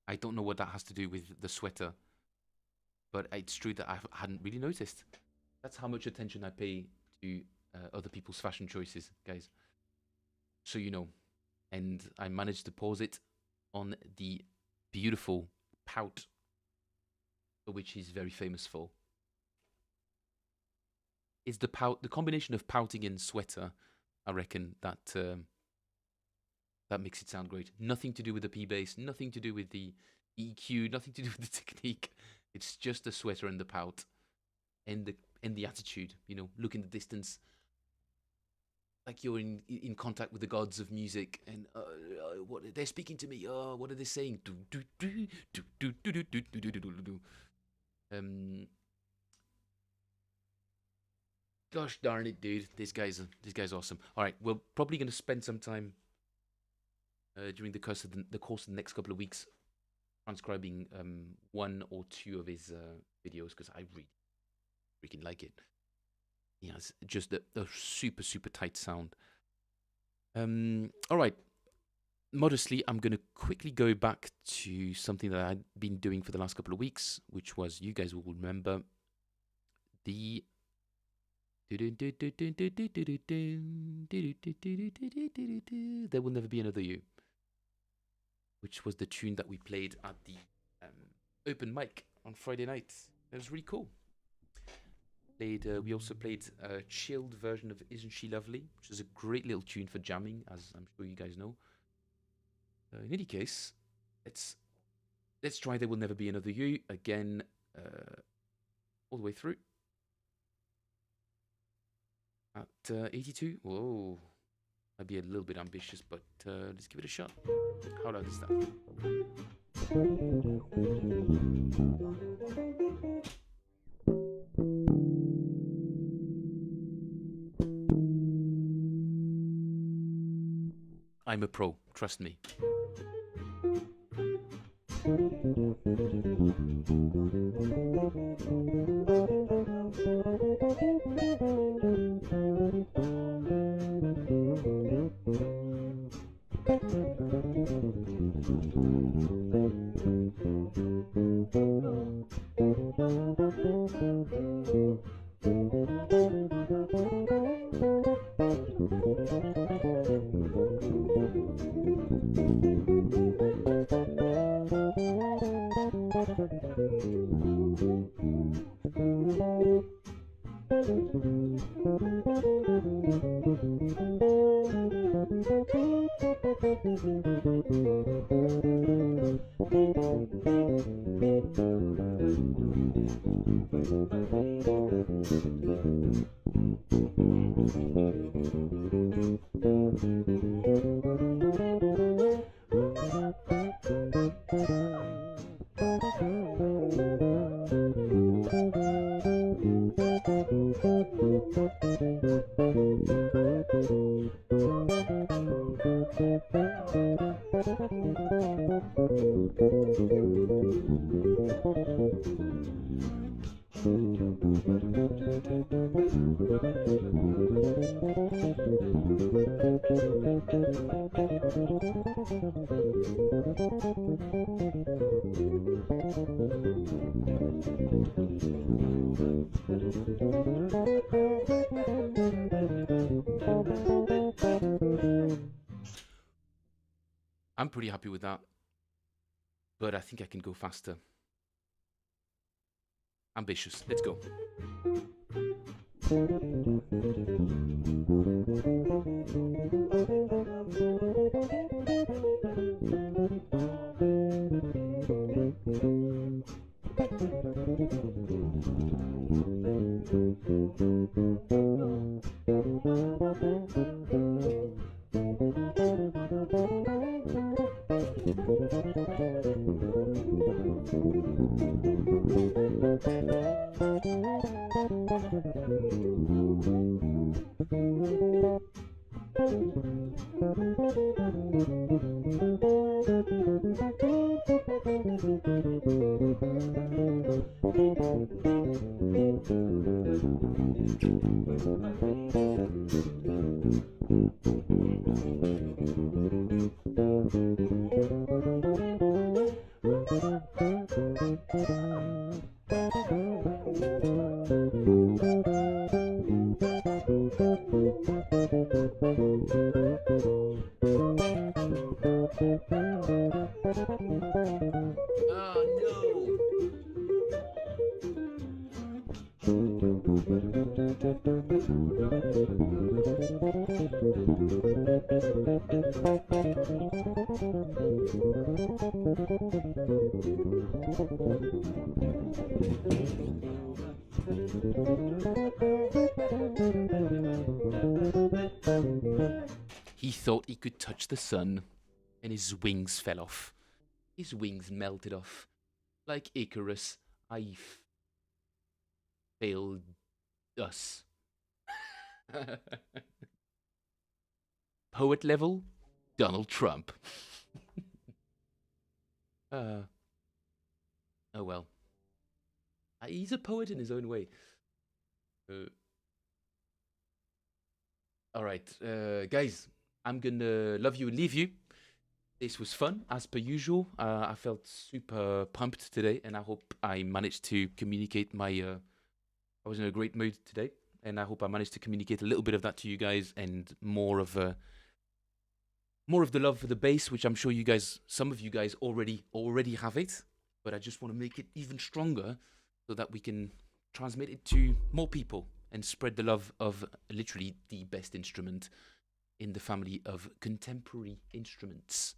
I don't know what that has to do with the sweater, but it's true that I hadn't really noticed. That's how much attention I pay to other people's fashion choices, guys. So you know, and I managed to pause it on the beautiful pout, which he's very famous for. It's the combination of pouting and sweater, I reckon, that that makes it sound great. Nothing to do with the P bass, nothing to do with the EQ, nothing to do with the technique. It's just the sweater and the pout, and the attitude. You know, look in the distance, like you're in contact with the gods of music, and what they're speaking to me. Oh, what are they saying? Gosh darn it, dude! This guy's awesome. All right, we're probably going to spend some time during the course of the next couple of weeks transcribing one or two of his videos, because I really freaking like it. Yeah, it's just a super, super tight sound. All right. Modestly, I'm going to quickly go back to something that I've been doing for the last couple of weeks, which was, you guys will remember, the... There Will Never Be Another You, which was the tune that we played at the open mic on Friday night. It was really cool. We also played a chilled version of Isn't She Lovely, which is a great little tune for jamming, as I'm sure you guys know. In any case, let's try There Will Never Be Another You again, all the way through. At 82. Whoa. Might be a little bit ambitious, but let's give it a shot. How loud is that? I'm a pro, trust me. I'm pretty happy with that, but I think I can go faster. Ambitious. Let's go. He thought he could touch the sun, and his wings fell off. His wings melted off. Like Icarus, I failed us. Poet level, Donald Trump. Oh well. He's a poet in his own way. Alright, guys, I'm gonna love you and leave you. This was fun, as per usual. I felt super pumped today, and I hope I managed to communicate my... I was in a great mood today, and I hope I managed to communicate a little bit of that to you guys, and more of the love for the bass, which I'm sure you guys, some of you guys already have it, but I just want to make it even stronger so that we can transmit it to more people and spread the love of literally the best instrument in the family of contemporary instruments.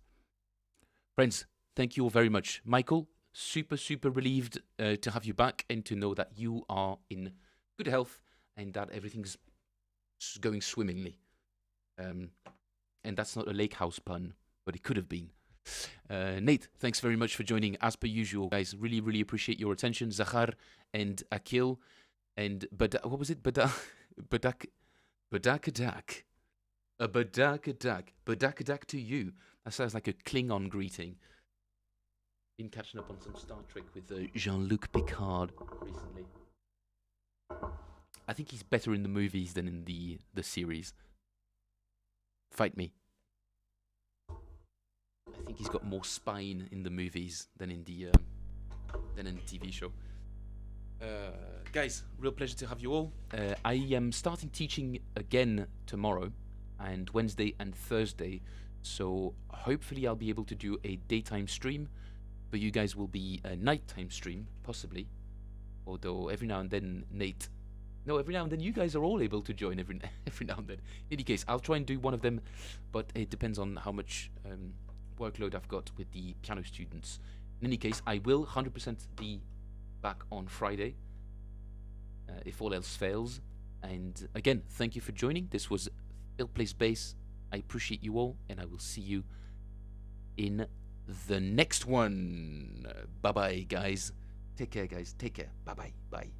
Friends, thank you all very much. Michael, super relieved to have you back and to know that you are in good health and that everything's going swimmingly. And that's not a lake house pun, but it could have been. Nate, thanks very much for joining as per usual, guys. Really appreciate your attention. Zahar and Akil and what was it? Badakadak. A badakadak to you. That sounds like a Klingon greeting. Been catching up on some Star Trek with Jean-Luc Picard recently. I think he's better in the movies than in the series. Fight me. I think he's got more spine in the movies than in the TV show. Guys, real pleasure to have you all. I am starting teaching again tomorrow, and Wednesday and Thursday, so hopefully I'll be able to do a daytime stream, but you guys will be a nighttime stream, possibly. Although every now and then every now and then you guys are all able to join every now and then. In any case, I'll try and do one of them, but it depends on how much workload I've got with the piano students. In any case, I will 100% be back on Friday, if all else fails. And again, thank you for joining. This was Phil Plays Bass. I appreciate you all, and I will see you in the next one. Bye bye, guys. Take care, guys. Take care. Bye bye. Bye.